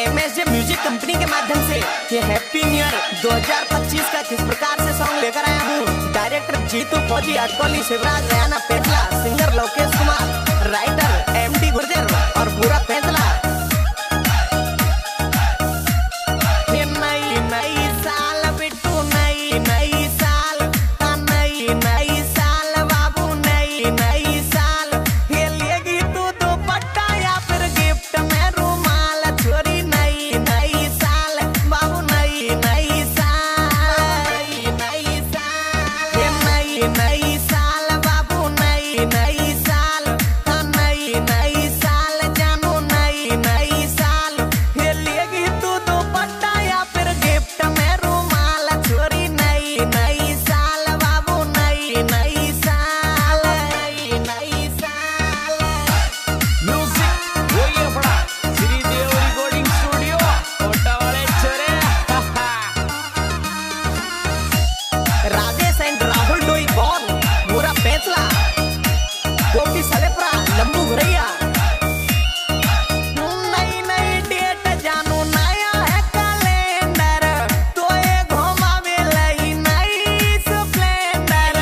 MSJ music company के माध्यम से ये हैप्पी न्यू ईयर 2025 का किस प्रकार से सॉन्ग लेकर आया हूँ। डायरेक्टर जीतू फौजी, अटकोली शिवराज, रयाना पेटला, singer Lokesh Kumar, writer MD Gurjar और पूरा फैसला। नई साल बिट्टू, नई साल, नई साल बाबू, नई साल। ये लेगी तू दुपट्टा या फिर गिफ्ट में रुमाल, छोरी नई साल बाबू, नई साल, नई साल। ये नई साल बाबू, नई साल, नई साल जानू, नई साल। ये लेगी तू दुपट्टा या फिर गिफ्ट में रुमाल, छोरी नई साल बाबू, नई साल, नई साल। म्यूजिक वही अपना श्रीदेव रिकॉर्डिंग स्टूडियो कोटा वाले छोरे। Rajesh and Rahul Doi ball, पूरा फैसला, कोटी सलेपरा, लंबू घुरैया। नई डेट जानू, नया है कैलेंडर, तो ये घुमावे लई नई स्प्लेंडर।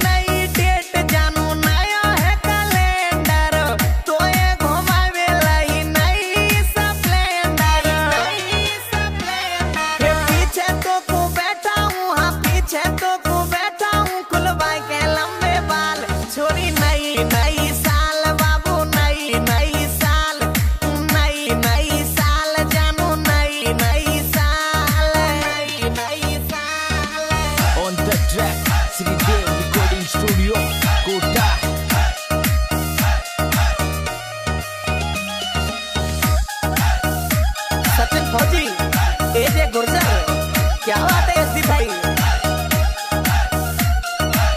नई डेट जानू, नया है कैलेंडर, तो ये घुमावे लई नई स्प्लेंडर। ये पीछे तो को बैठा हूँ, हाँ पीछे तो को बैठा हूँ, खुलवा के लंबे बाल, छोरी नई साल बाबू, नई साल, नई साल जानू, नई साल, नई साल। On the track Shridev recording studio Kota. Sachin Fauji, AJ Gurjar, क्या बात है यसी भाई।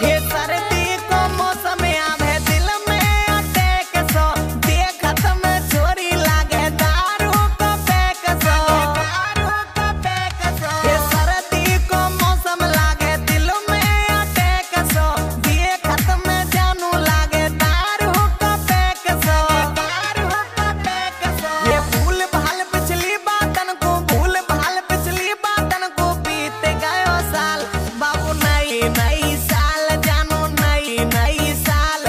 ये सर्दी को मौसम आवे, दिल में अटैक सो, देखत में छोरी लागे दारू को पैक सो। ये सर्दी को मौसम लागे, दिल में अटैक सो, देखत में जानू लागे दारू को पैक सो। ये भूल भाल पिछली बातन को, भूल भाल पिछली बातन को, बीत गयो साल बाबू, नई साल जानू, नई साल,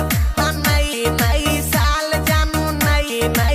नई साल जानू, नई